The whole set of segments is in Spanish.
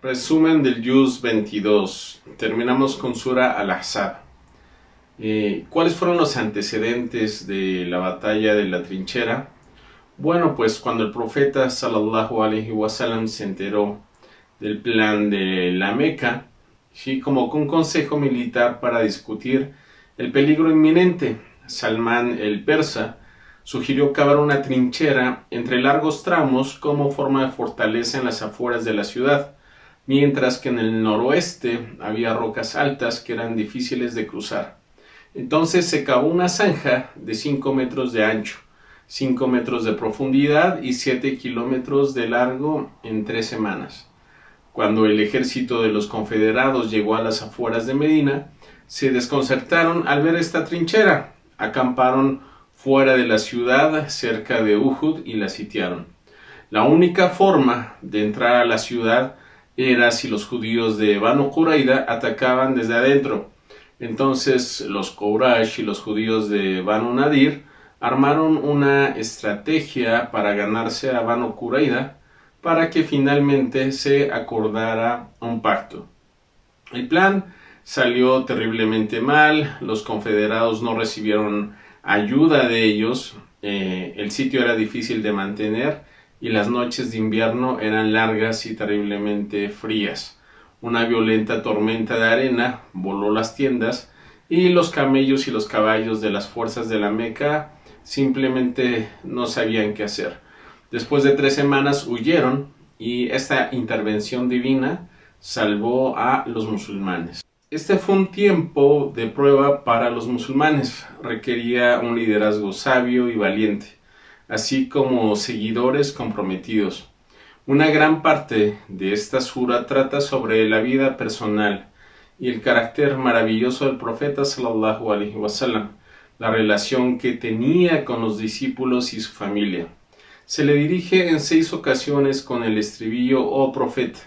Resumen del Juz 22. Terminamos con Sura Al-Ahzab. ¿Cuáles fueron los antecedentes de la batalla de la trinchera? Bueno, pues cuando el profeta sallallahu alaihi wasallam se enteró del plan de la Meca, sí, como un consejo militar para discutir el peligro inminente, Salmán el persa sugirió cavar una trinchera entre largos tramos como forma de fortaleza en las afueras de la ciudad, mientras que en el noroeste había rocas altas que eran difíciles de cruzar. Entonces se cavó una zanja de 5 metros de ancho, 5 metros de profundidad y 7 kilómetros de largo en 3 semanas. Cuando el ejército de los confederados llegó a las afueras de Medina, se desconcertaron al ver esta trinchera. Acamparon fuera de la ciudad, cerca de Uhud, y la sitiaron. La única forma de entrar a la ciudad era si los judíos de Banu Qurayda atacaban desde adentro. Entonces los Quraysh y los judíos de Banu Nadir armaron una estrategia para ganarse a Banu Qurayda para que finalmente se acordara un pacto. El plan salió terriblemente mal, los confederados no recibieron ayuda de ellos, el sitio era difícil de mantener y las noches de invierno eran largas y terriblemente frías. Una violenta tormenta de arena voló las tiendas y los camellos y los caballos de las fuerzas de la Meca simplemente no sabían qué hacer. Después de 3 semanas huyeron y esta intervención divina salvó a los musulmanes. Este fue un tiempo de prueba para los musulmanes. Requería un liderazgo sabio y valiente, así como seguidores comprometidos. Una gran parte de esta sura trata sobre la vida personal y el carácter maravilloso del profeta sallallahu alaihi wasallam, la relación que tenía con los discípulos y su familia. Se le dirige en 6 ocasiones con el estribillo "Oh profeta",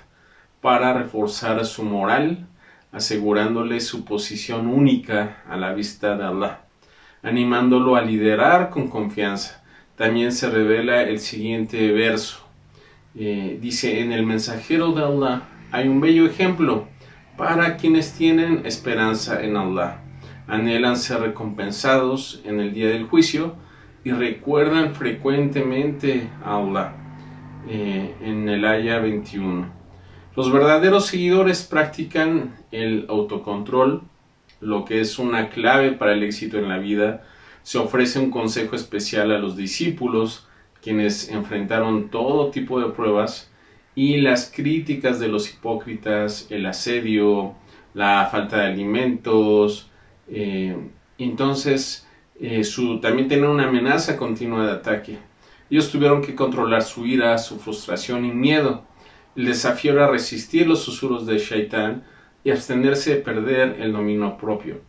para reforzar su moral, asegurándole su posición única a la vista de Allah, animándolo a liderar con confianza. También se revela el siguiente verso. Dice: en el mensajero de Allah hay un bello ejemplo para quienes tienen esperanza en Allah, anhelan ser recompensados en el día del juicio y recuerdan frecuentemente a Allah. En el Aya 21. Los verdaderos seguidores practican el autocontrol, lo que es una clave para el éxito en la vida. Se ofrece un consejo especial a los discípulos, quienes enfrentaron todo tipo de pruebas, y las críticas de los hipócritas, el asedio, la falta de alimentos. También tienen una amenaza continua de ataque. Ellos tuvieron que controlar su ira, su frustración y miedo. El desafío era resistir los susurros de Shaitán y abstenerse de perder el dominio propio.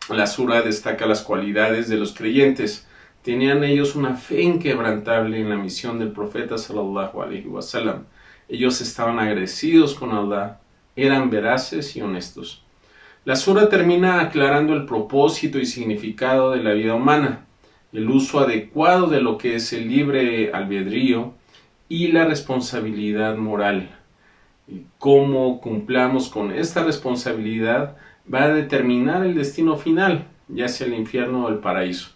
La sura destaca las cualidades de los creyentes. Tenían ellos una fe inquebrantable en la misión del profeta sallallahu alaihi wasallam. Ellos estaban agradecidos con Allah, eran veraces y honestos. La sura termina aclarando el propósito y significado de la vida humana, el uso adecuado de lo que es el libre albedrío y la responsabilidad moral. Cómo cumplamos con esta responsabilidad va a determinar el destino final, ya sea el infierno o el paraíso,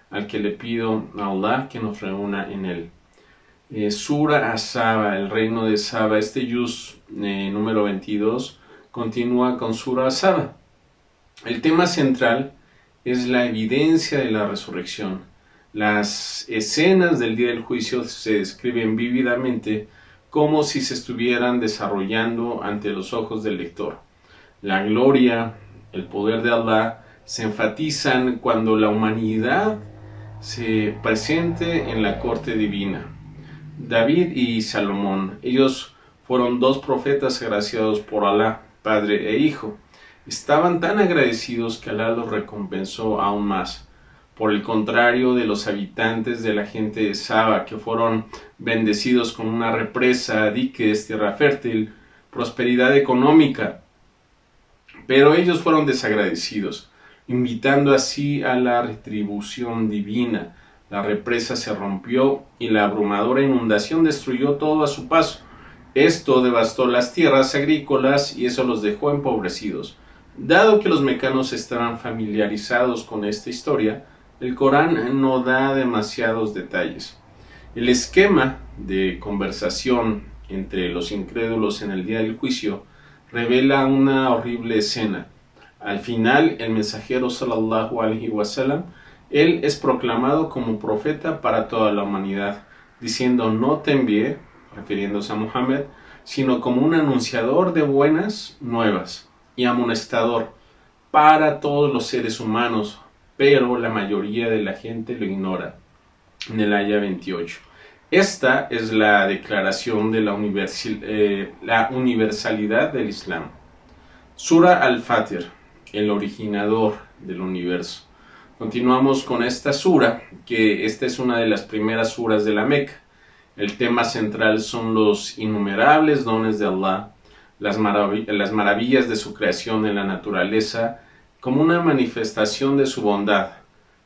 al que le pido a Allah que nos reúna en él. Sura As-Saba, el reino de Saba. Este Juz número 22 continúa con Sura As-Saba. El tema central es la evidencia de la resurrección. Las escenas del día del juicio se describen vívidamente como si se estuvieran desarrollando ante los ojos del lector. La gloria, el poder de Allah se enfatizan cuando la humanidad se presente en la corte divina. David y Salomón, ellos fueron 2 profetas agraciados por Allah, padre e hijo. Estaban tan agradecidos que Allah los recompensó aún más. Por el contrario de los habitantes de la gente de Saba, que fueron bendecidos con una represa, diques, tierra fértil, prosperidad económica. Pero ellos fueron desagradecidos, invitando así a la retribución divina. La represa se rompió y la abrumadora inundación destruyó todo a su paso. Esto devastó las tierras agrícolas y eso los dejó empobrecidos. Dado que los mecanos estaban familiarizados con esta historia, el Corán no da demasiados detalles. El esquema de conversación entre los incrédulos en el día del juicio revela una horrible escena. Al final, el mensajero sallallahu alaihi wasallam, él es proclamado como profeta para toda la humanidad, diciendo: no te envié, refiriéndose a Muhammad, sino como un anunciador de buenas nuevas y amonestador para todos los seres humanos, pero la mayoría de la gente lo ignora. En el aya 28. Esta es la declaración de la universalidad del Islam. Sura al-Fatir, el originador del universo. Continuamos con esta sura, que esta es una de las primeras suras de la Meca. El tema central son los innumerables dones de Allah, las maravillas de su creación en la naturaleza, como una manifestación de su bondad,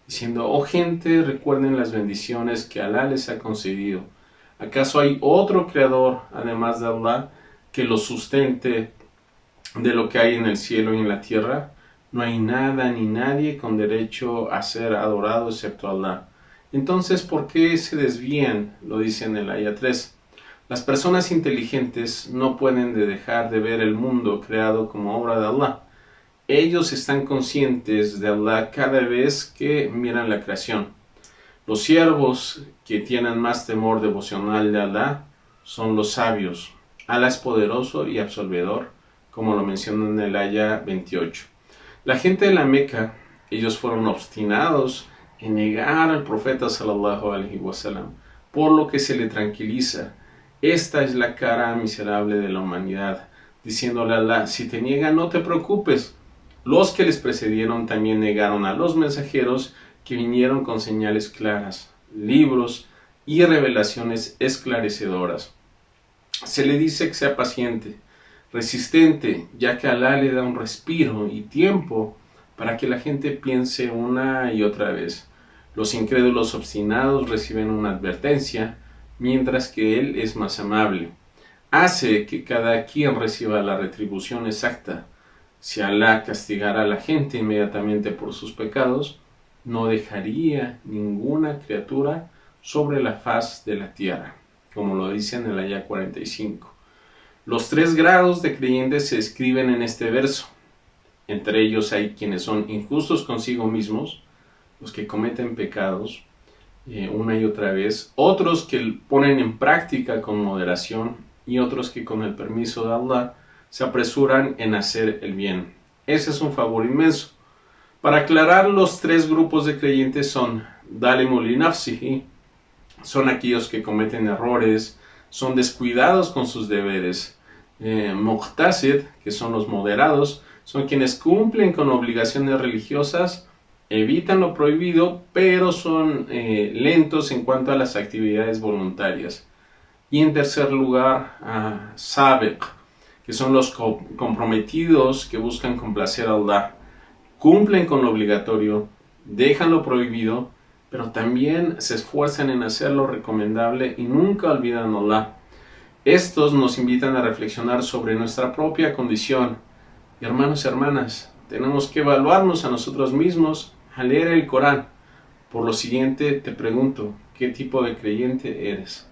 diciendo: oh gente, recuerden las bendiciones que Alá les ha concedido. ¿Acaso hay otro creador, además de Allah, que los sustente de lo que hay en el cielo y en la tierra? No hay nada ni nadie con derecho a ser adorado excepto Allah. Entonces, ¿por qué se desvían? Lo dice en el aya 3. Las personas inteligentes no pueden dejar de ver el mundo creado como obra de Allah. Ellos están conscientes de Allah cada vez que miran la creación. Los siervos que tienen más temor devocional de Allah son los sabios. Allah es poderoso y absolvedor, como lo menciona en el aya 28. La gente de la Meca, ellos fueron obstinados en negar al profeta sallallahu alaihi wasallam, por lo que se le tranquiliza. Esta es la cara miserable de la humanidad, diciéndole a Allah: si te niegan, no te preocupes. Los que les precedieron también negaron a los mensajeros que vinieron con señales claras, libros y revelaciones esclarecedoras. Se le dice que sea paciente, resistente, ya que Alá le da un respiro y tiempo para que la gente piense una y otra vez. Los incrédulos obstinados reciben una advertencia, mientras que Él es más amable. Hace que cada quien reciba la retribución exacta. Si Alá castigara a la gente inmediatamente por sus pecados, no dejaría ninguna criatura sobre la faz de la tierra, como lo dice en el aya 45. Los 3 grados de creyentes se escriben en este verso. Entre ellos hay quienes son injustos consigo mismos, los que cometen pecados una y otra vez, otros que ponen en práctica con moderación y otros que con el permiso de Allah se apresuran en hacer el bien. Ese es un favor inmenso. Para aclarar, los 3 grupos de creyentes son Dalimu li nafsihi, son aquellos que cometen errores, son descuidados con sus deberes. Muqtasid, que son los moderados, son quienes cumplen con obligaciones religiosas, evitan lo prohibido, pero son lentos en cuanto a las actividades voluntarias. Y en tercer lugar, Sabiq, que son los comprometidos que buscan complacer a Allah. Cumplen con lo obligatorio, dejan lo prohibido, pero también se esfuerzan en hacer lo recomendable y nunca olvidan a Allah. Estos nos invitan a reflexionar sobre nuestra propia condición. Y hermanos y hermanas, tenemos que evaluarnos a nosotros mismos al leer el Corán. Por lo siguiente, te pregunto, ¿qué tipo de creyente eres?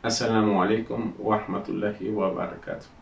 Assalamu alaikum wa rahmatullahi wa barakatuh.